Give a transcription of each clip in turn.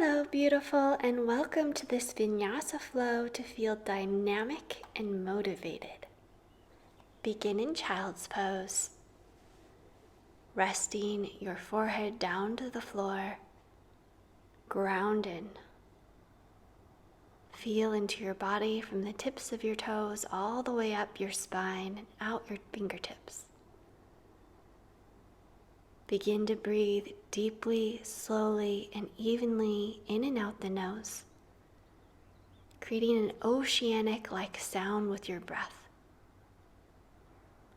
Hello, beautiful, and welcome to this vinyasa flow to feel dynamic and motivated. Begin in child's pose, resting your forehead down to the floor, grounded. Feel into your body from the tips of your toes all the way up your spine and out your fingertips. Begin to breathe deeply, slowly, and evenly in and out the nose, creating an oceanic-like sound with your breath.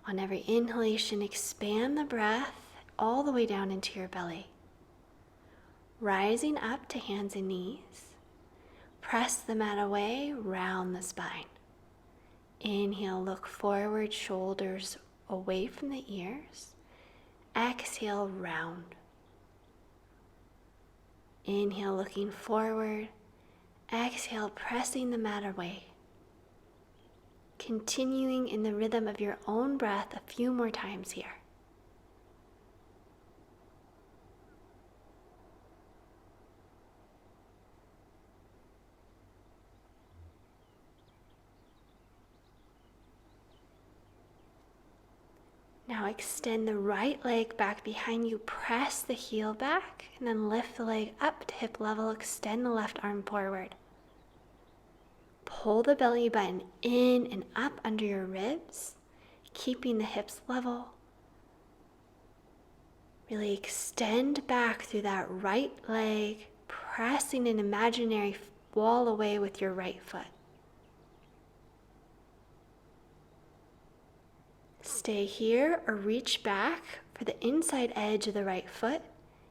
On every inhalation, expand the breath all the way down into your belly. Rising up to hands and knees, press the mat away, round the spine. Inhale, look forward, shoulders away from the ears. Exhale, round. Inhale, looking forward. Exhale, pressing the mat away. Continuing in the rhythm of your own breath a few more times here. Now extend the right leg back behind you, press the heel back, and then lift the leg up to hip level, extend the left arm forward. Pull the belly button in and up under your ribs, keeping the hips level. Really extend back through that right leg, pressing an imaginary wall away with your right foot. Stay here or reach back for the inside edge of the right foot,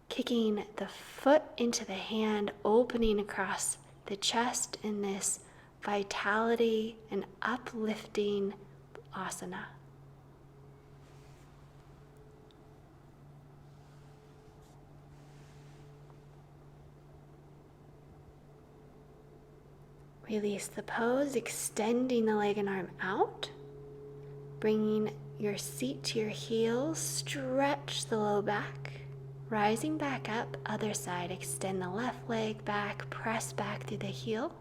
kicking the foot into the hand, opening across the chest in this vitality and uplifting asana. Release the pose, extending the leg and arm out, bringing your seat to your heels, stretch the low back, rising back up, other side, extend the left leg back, press back through the heel,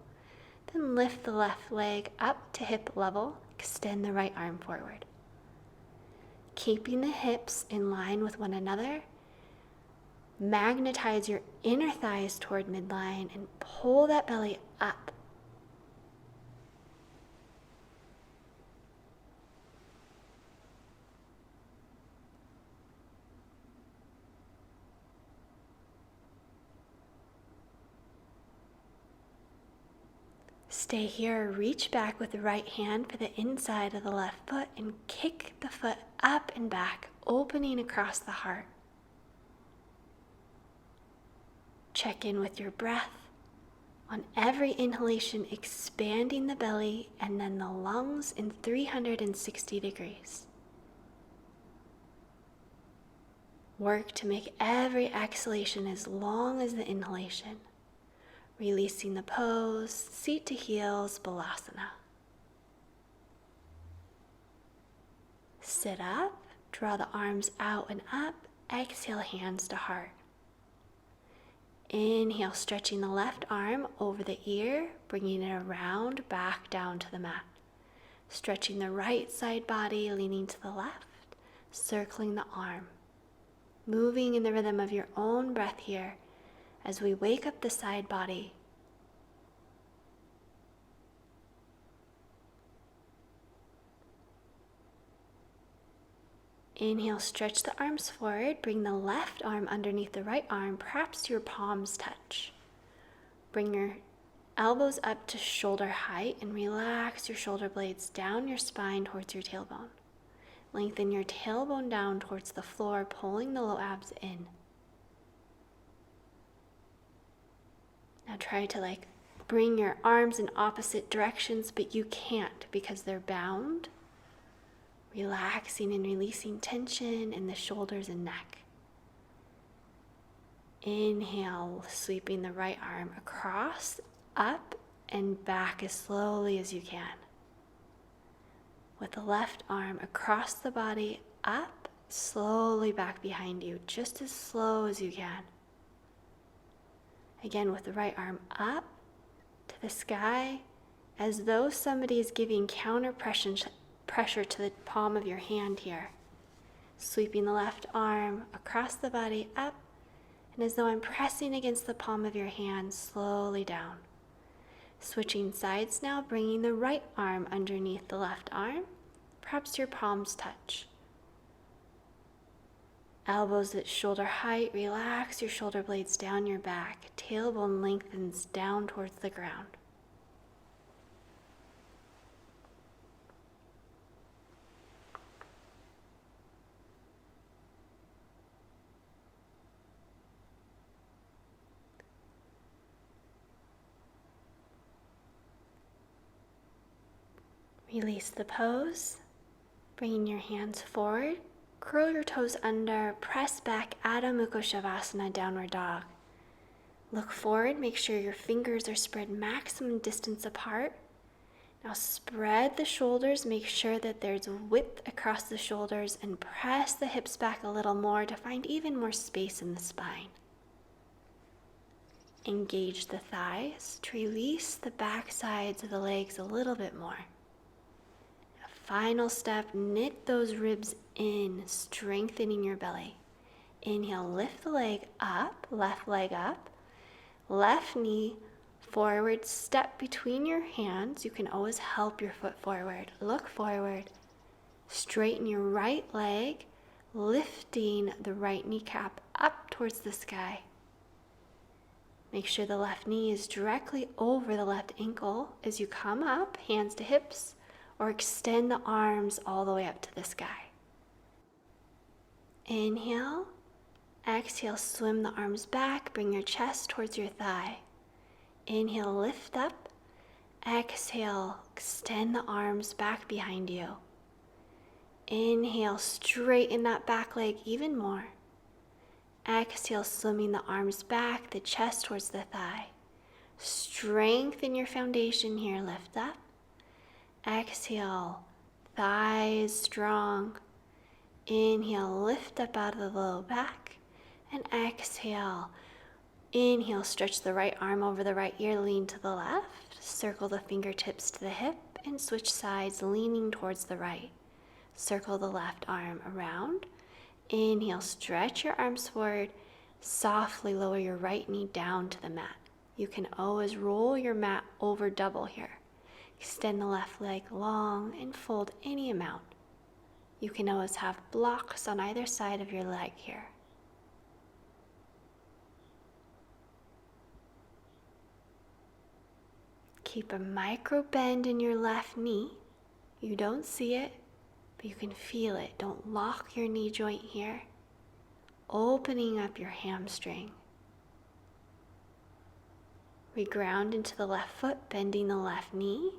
then lift the left leg up to hip level, extend the right arm forward. Keeping the hips in line with one another, magnetize your inner thighs toward midline and pull that belly up. Stay here, reach back with the right hand for the inside of the left foot and kick the foot up and back, opening across the heart. Check in with your breath. On every inhalation, expanding the belly and then the lungs in 360 degrees. Work to make every exhalation as long as the inhalation. Releasing the pose, seat to heels, balasana. Sit up, draw the arms out and up, exhale, hands to heart. Inhale, stretching the left arm over the ear, bringing it around, back down to the mat. Stretching the right side body, leaning to the left, circling the arm. Moving in the rhythm of your own breath here, as we wake up the side body. Inhale, stretch the arms forward, bring the left arm underneath the right arm, perhaps your palms touch. Bring your elbows up to shoulder height and relax your shoulder blades down your spine towards your tailbone. Lengthen your tailbone down towards the floor, pulling the low abs in. Now try to bring your arms in opposite directions, but you can't because they're bound. Relaxing and releasing tension in the shoulders and neck. Inhale, sweeping the right arm across, up, and back as slowly as you can. With the left arm across the body, up, slowly back behind you, just as slow as you can. Again, with the right arm up to the sky, as though somebody is giving counter pressure to the palm of your hand here. Sweeping the left arm across the body up, and as though I'm pressing against the palm of your hand, slowly down. Switching sides now, bringing the right arm underneath the left arm. Perhaps your palms touch. Elbows at shoulder height, relax your shoulder blades down your back. Tailbone lengthens down towards the ground. Release the pose, bringing your hands forward, curl your toes under, press back, Adho Mukha Shavasana, downward dog. Look forward, make sure your fingers are spread maximum distance apart. Now spread the shoulders, make sure that there's width across the shoulders, and press the hips back a little more to find even more space in the spine. Engage the thighs to release the back sides of the legs a little bit more. Final step, knit those ribs in, strengthening your belly. Inhale, lift the leg up, left leg up, left knee forward, step between your hands. You can always help your foot forward. Look forward, straighten your right leg, lifting the right kneecap up towards the sky. Make sure the left knee is directly over the left ankle as you come up, hands to hips, or extend the arms all the way up to the sky. Inhale, exhale, swim the arms back, bring your chest towards your thigh. Inhale, lift up, exhale, extend the arms back behind you. Inhale, straighten that back leg even more. Exhale, swimming the arms back, the chest towards the thigh. Strengthen your foundation here, lift up. Exhale, thighs strong. Inhale, lift up out of the low back. And exhale, inhale, stretch the right arm over the right ear, lean to the left. Circle the fingertips to the hip and switch sides, leaning towards the right. Circle the left arm around. Inhale, stretch your arms forward. Softly lower your right knee down to the mat. You can always roll your mat over double here. Extend the left leg long and fold any amount. You can always have blocks on either side of your leg here. Keep a micro bend in your left knee. You don't see it, but you can feel it. Don't lock your knee joint here. Opening up your hamstring. We ground into the left foot, bending the left knee.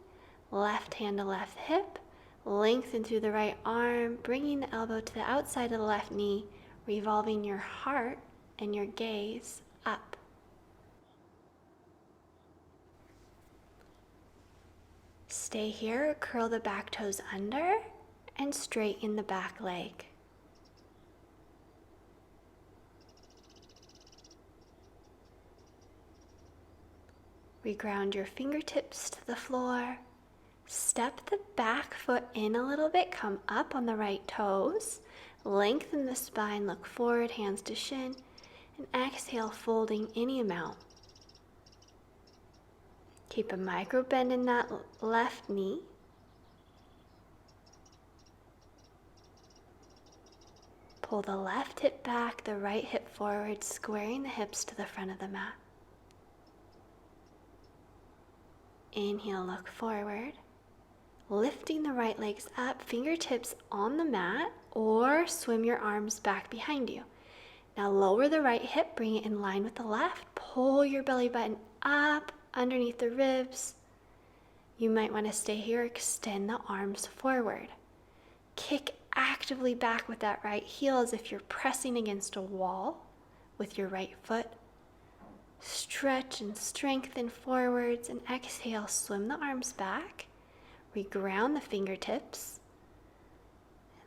Left hand to left hip, lengthen through the right arm, bringing the elbow to the outside of the left knee, revolving your heart and your gaze up. Stay here, curl the back toes under, and straighten the back leg. Reground your fingertips to the floor. Step the back foot in a little bit, come up on the right toes, lengthen the spine, look forward, hands to shin, and exhale, folding any amount. Keep a micro bend in that left knee. Pull the left hip back, the right hip forward, squaring the hips to the front of the mat. Inhale, look forward. Lifting the right legs up, fingertips on the mat, or swim your arms back behind you. Now lower the right hip, bring it in line with the left. Pull your belly button up underneath the ribs. You might want to stay here, extend the arms forward. Kick actively back with that right heel as if you're pressing against a wall with your right foot. Stretch and strengthen forwards, and exhale, swim the arms back. Reground the fingertips,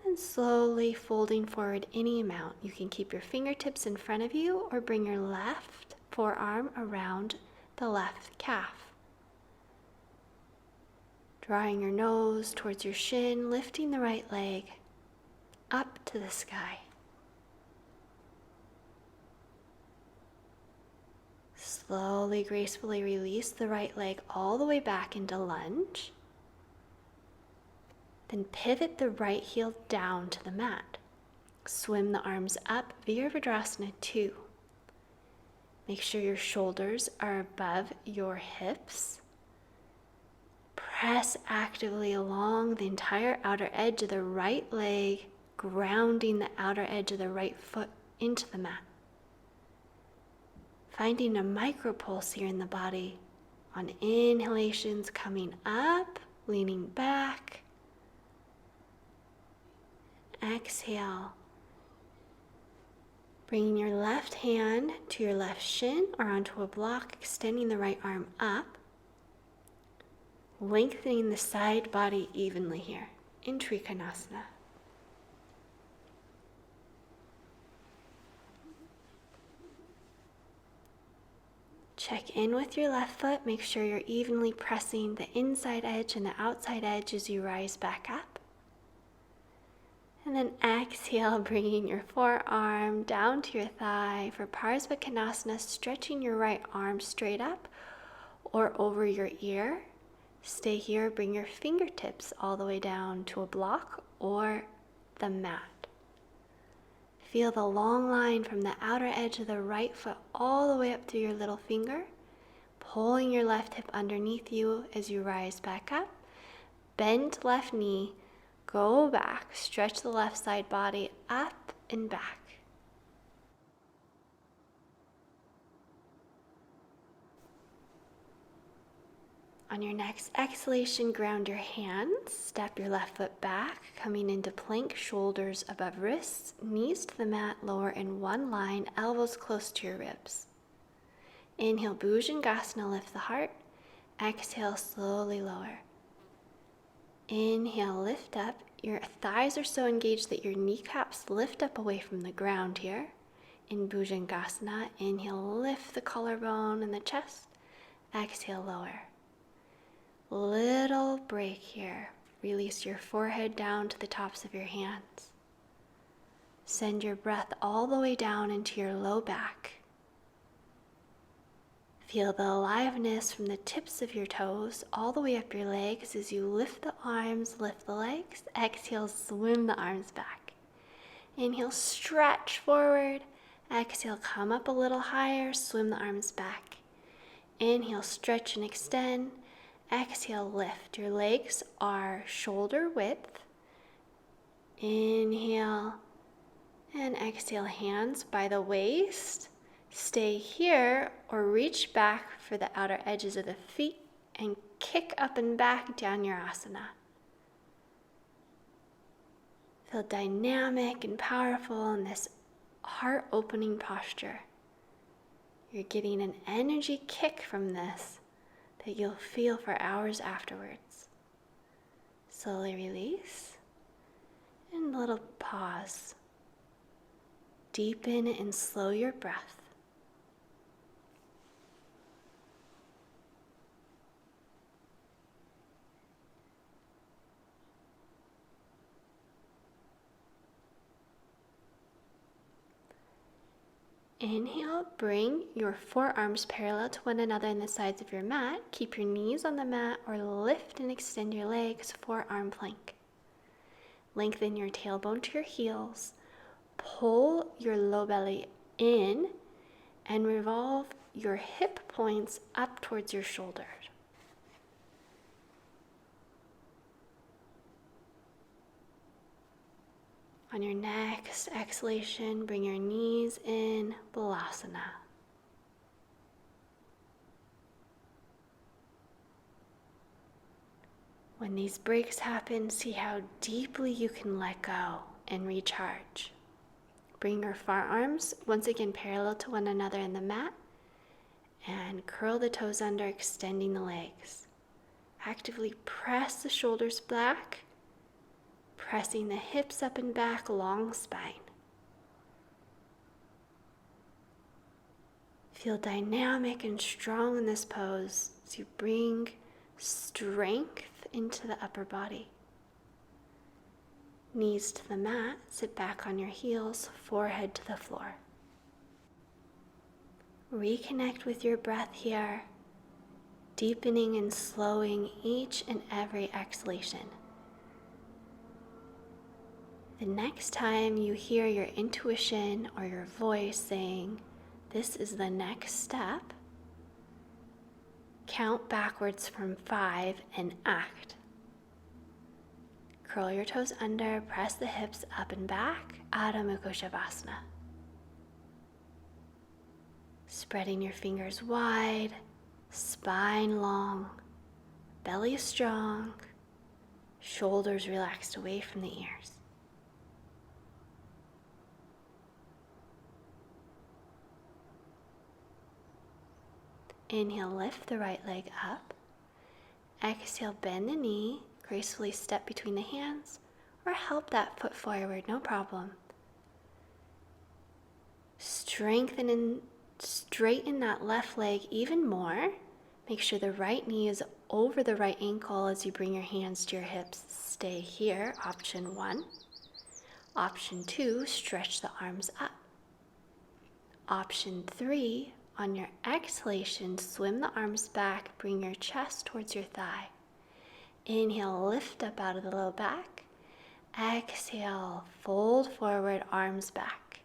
and then slowly folding forward any amount. You can keep your fingertips in front of you or bring your left forearm around the left calf. Drawing your nose towards your shin, lifting the right leg up to the sky. Slowly, gracefully release the right leg all the way back into lunge. Then pivot the right heel down to the mat. Swim the arms up, Virabhadrasana 2. Make sure your shoulders are above your hips. Press actively along the entire outer edge of the right leg, grounding the outer edge of the right foot into the mat. Finding a micro pulse here in the body on inhalations, coming up, leaning back. Exhale. Bringing your left hand to your left shin or onto a block, extending the right arm up. Lengthening the side body evenly here in Trikonasana. Check in with your left foot. Make sure you're evenly pressing the inside edge and the outside edge as you rise back up. And then exhale, bringing your forearm down to your thigh for Parsvakonasana, stretching your right arm straight up or over your ear. Stay here, bring your fingertips all the way down to a block or the mat. Feel the long line from the outer edge of the right foot all the way up through your little finger, pulling your left hip underneath you as you rise back up. Bend left knee, go back, stretch the left side body up and back. On your next exhalation, ground your hands, step your left foot back, coming into plank, shoulders above wrists, knees to the mat, lower in one line, elbows close to your ribs. Inhale, Bhujangasana, lift the heart. Exhale, slowly lower. Inhale, lift up. Your thighs are so engaged that your kneecaps lift up away from the ground here. In Bhujangasana, inhale, lift the collarbone and the chest. Exhale, lower. Little break here. Release your forehead down to the tops of your hands. Send your breath all the way down into your low back. Feel the aliveness from the tips of your toes all the way up your legs as you lift the arms, lift the legs. Exhale, swim the arms back. Inhale, stretch forward. Exhale, come up a little higher, swim the arms back. Inhale, stretch and extend. Exhale, lift. Your legs are shoulder width. Inhale and exhale, hands by the waist. Stay here or reach back for the outer edges of the feet and kick up and back down your asana. Feel dynamic and powerful in this heart-opening posture. You're getting an energy kick from this that you'll feel for hours afterwards. Slowly release and a little pause. Deepen and slow your breath. Inhale, bring your forearms parallel to one another in the sides of your mat. Keep your knees on the mat or lift and extend your legs, forearm plank. Lengthen your tailbone to your heels. Pull your low belly in and revolve your hip points up towards your shoulders. On your next exhalation, bring your knees in, Balasana. When these breaks happen, see how deeply you can let go and recharge. Bring your forearms once again parallel to one another in the mat and curl the toes under, extending the legs. Actively press the shoulders back, pressing the hips up and back, long spine. Feel dynamic and strong in this pose as you bring strength into the upper body. Knees to the mat, sit back on your heels, forehead to the floor. Reconnect with your breath here, deepening and slowing each and every exhalation. The next time you hear your intuition or your voice saying, "This is the next step," count backwards from 5 and act. Curl your toes under, press the hips up and back, Adho Mukha Shavasana. Spreading your fingers wide, spine long, belly strong, shoulders relaxed away from the ears. Inhale, lift the right leg up. Exhale, bend the knee, gracefully step between the hands, or help that foot forward, no problem. Strengthen and straighten that left leg even more. Make sure the right knee is over the right ankle as you bring your hands to your hips. Stay here, option 1. Option 2, stretch the arms up. Option 3, on your exhalation, swim the arms back, bring your chest towards your thigh. Inhale, lift up out of the low back. Exhale, fold forward, arms back.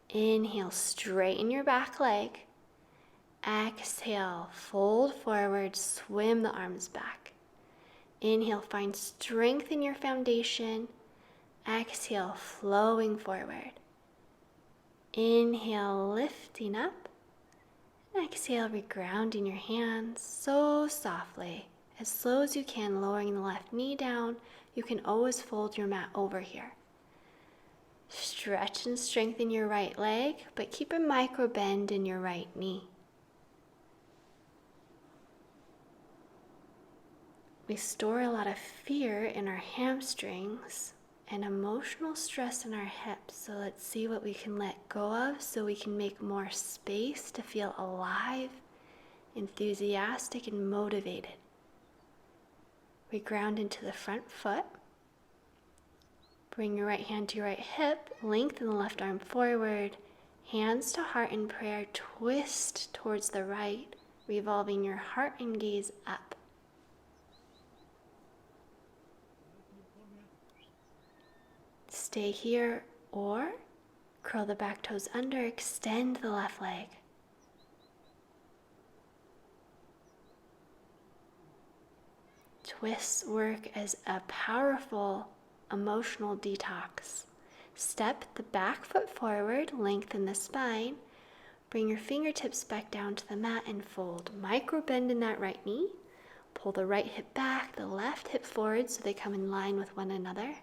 Inhale, straighten your back leg. Exhale, fold forward, swim the arms back. Inhale, find strength in your foundation. Exhale, flowing forward. Inhale, lifting up. Exhale, regrounding your hands so softly. As slow as you can, lowering the left knee down. You can always fold your mat over here. Stretch and strengthen your right leg, but keep a micro bend in your right knee. We store a lot of fear in our hamstrings and emotional stress in our hips. So let's see what we can let go of so we can make more space to feel alive, enthusiastic, and motivated. We ground into the front foot. Bring your right hand to your right hip, lengthen the left arm forward, hands to heart in prayer, twist towards the right, revolving your heart and gaze up. Stay here or curl the back toes under, extend the left leg. Twists work as a powerful emotional detox. Step the back foot forward, lengthen the spine, bring your fingertips back down to the mat and fold. Micro bend in that right knee, pull the right hip back, the left hip forward so they come in line with one another.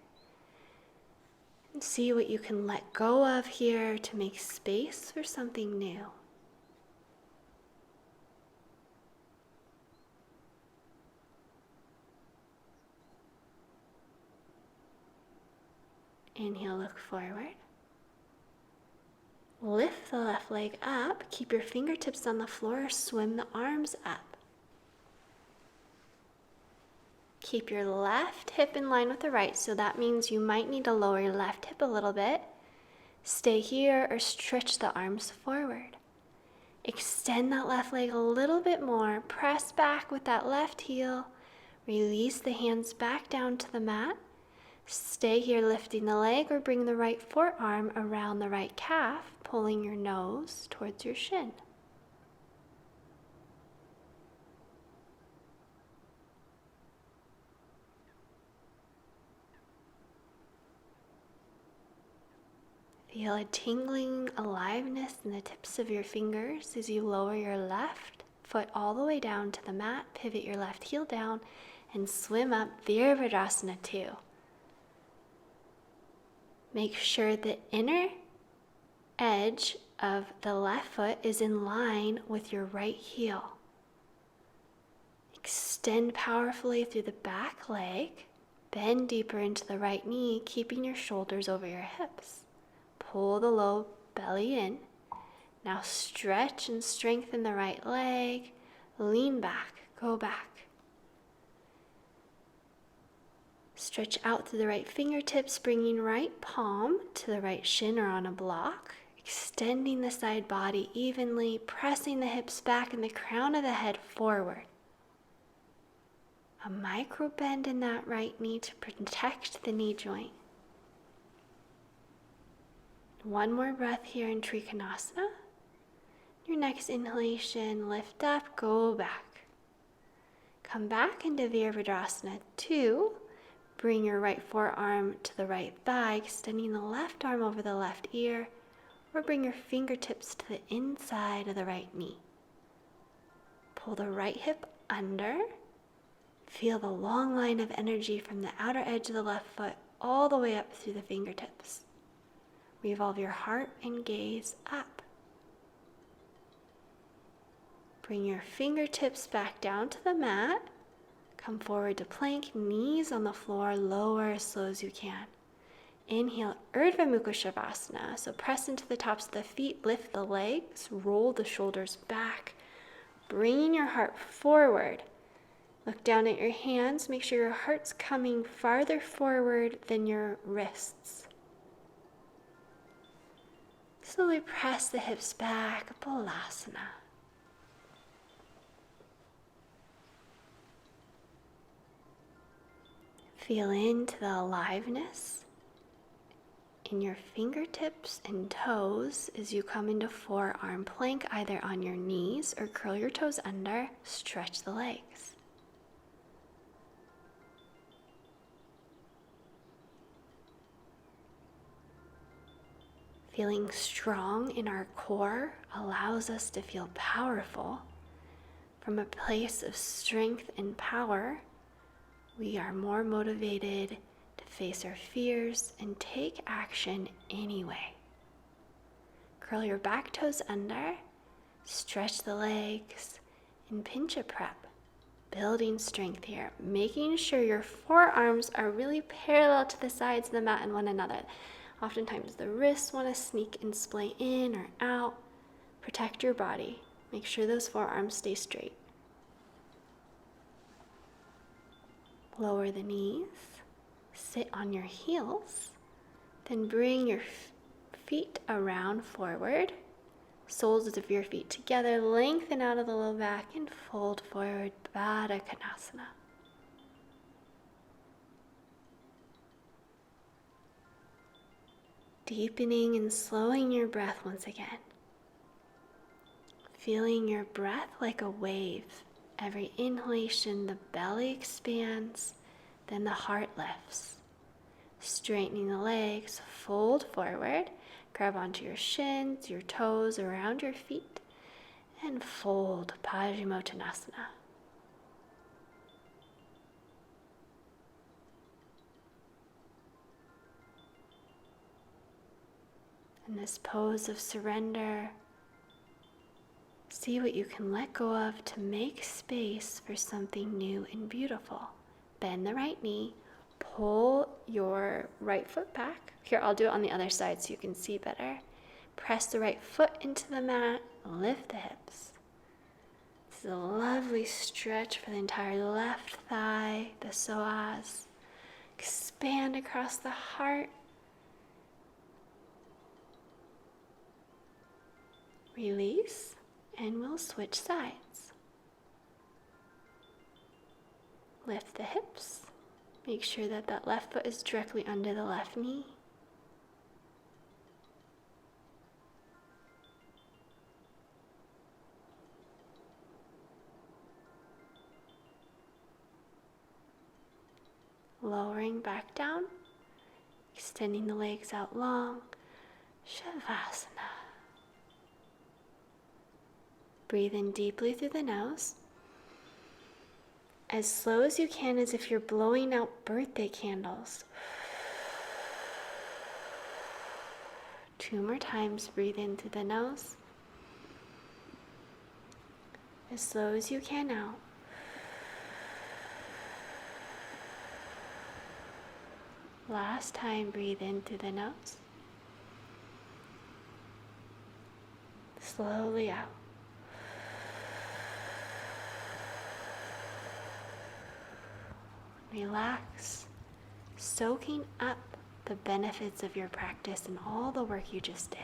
And see what you can let go of here to make space for something new. Inhale, look forward. Lift the left leg up. Keep your fingertips on the floor. Swim the arms up. Keep your left hip in line with the right, so that means you might need to lower your left hip a little bit. Stay here or stretch the arms forward. Extend that left leg a little bit more. Press back with that left heel. Release the hands back down to the mat. Stay here lifting the leg or bring the right forearm around the right calf, pulling your nose towards your shin. Feel a tingling aliveness in the tips of your fingers as you lower your left foot all the way down to the mat, pivot your left heel down, and swim up Virabhadrasana 2. Make sure the inner edge of the left foot is in line with your right heel. Extend powerfully through the back leg. Bend deeper into the right knee, keeping your shoulders over your hips. Pull the low belly in. Now stretch and strengthen the right leg. Lean back, go back. Stretch out through the right fingertips, bringing right palm to the right shin or on a block. Extending the side body evenly, pressing the hips back and the crown of the head forward. A micro bend in that right knee to protect the knee joint. One more breath here in Trikonasana. Your next inhalation, lift up, go back. Come back into Virabhadrasana 2. Bring your right forearm to the right thigh, extending the left arm over the left ear, or bring your fingertips to the inside of the right knee. Pull the right hip under. Feel the long line of energy from the outer edge of the left foot all the way up through the fingertips. Revolve your heart and gaze up. Bring your fingertips back down to the mat. Come forward to plank, knees on the floor, lower as slow as you can. Inhale, Urdhva Mukha Shavasana. So press into the tops of the feet, lift the legs, roll the shoulders back, bringing your heart forward. Look down at your hands, make sure your heart's coming farther forward than your wrists. Slowly press the hips back, Balasana. Feel into the aliveness in your fingertips and toes as you come into forearm plank, either on your knees or curl your toes under, stretch the legs. Feeling strong in our core allows us to feel powerful. From a place of strength and power, we are more motivated to face our fears and take action anyway. Curl your back toes under, stretch the legs, and pinch a prep. Building strength here, making sure your forearms are really parallel to the sides of the mat and one another. Oftentimes the wrists want to sneak and splay in or out. Protect your body. Make sure those forearms stay straight. Lower the knees, sit on your heels, then bring your feet around forward, soles of your feet together, lengthen out of the low back and fold forward, Parsvakonasana. Deepening and slowing your breath once again. Feeling your breath like a wave. Every inhalation, the belly expands, then the heart lifts. Straightening the legs, fold forward, grab onto your shins, your toes, around your feet, and fold, Parsvakonasana. In this pose of surrender, see what you can let go of to make space for something new and beautiful. Bend the right knee, pull your right foot back. Here, I'll do it on the other side so you can see better. Press the right foot into the mat, lift the hips. This is a lovely stretch for the entire left thigh, the psoas. Expand across the heart. Release. And we'll switch sides. Lift the hips. Make sure that that left foot is directly under the left knee. Lowering back down, extending the legs out long, Shavasana. Breathe in deeply through the nose. As slow as you can, as if you're blowing out birthday candles. 2 more times, breathe in through the nose. As slow as you can out. Last time, breathe in through the nose. Slowly out. Relax, soaking up the benefits of your practice and all the work you just did.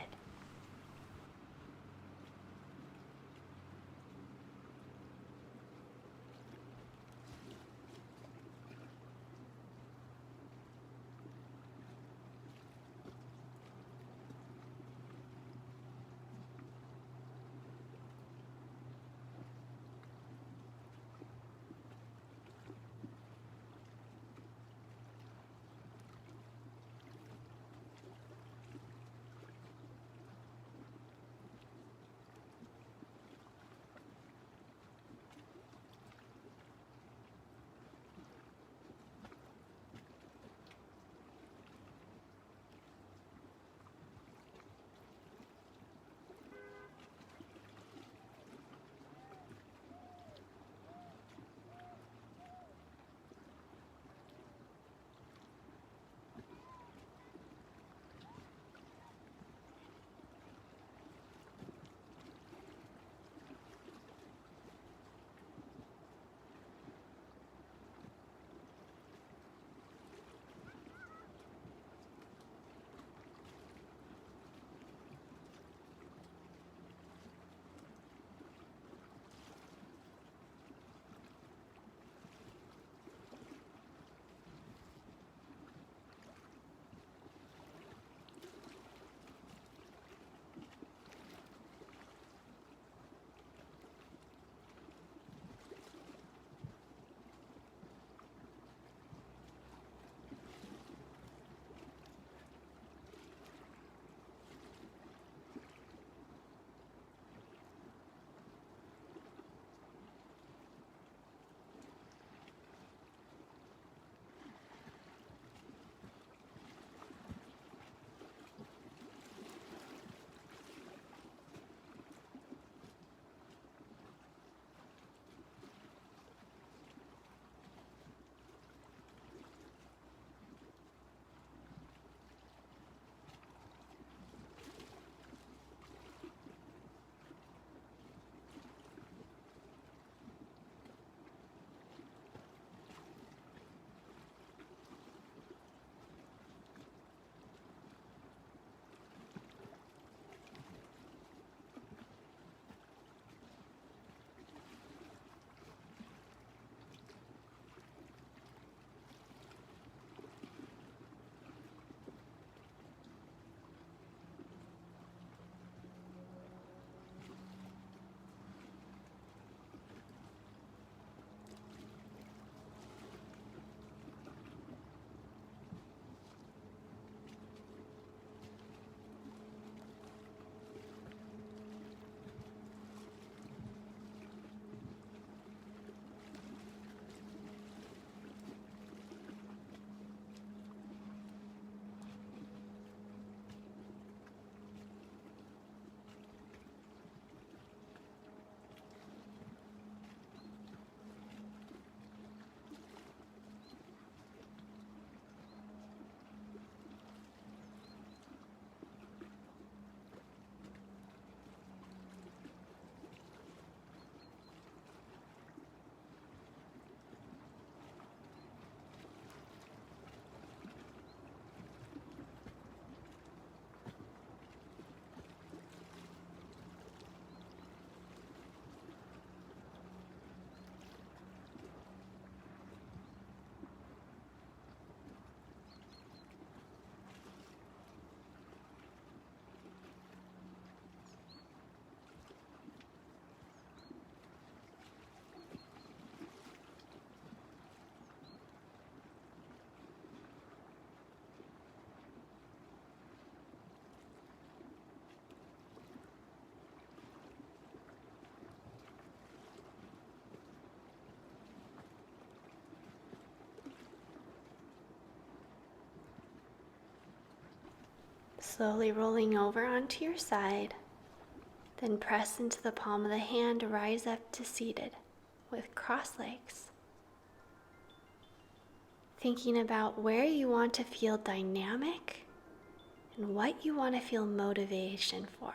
Slowly rolling over onto your side, then press into the palm of the hand to rise up to seated with crossed legs. Thinking about where you want to feel dynamic and what you want to feel motivation for.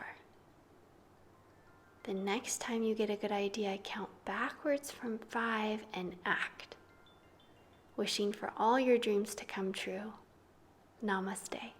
The next time you get a good idea, count backwards from 5 and act. Wishing for all your dreams to come true. Namaste.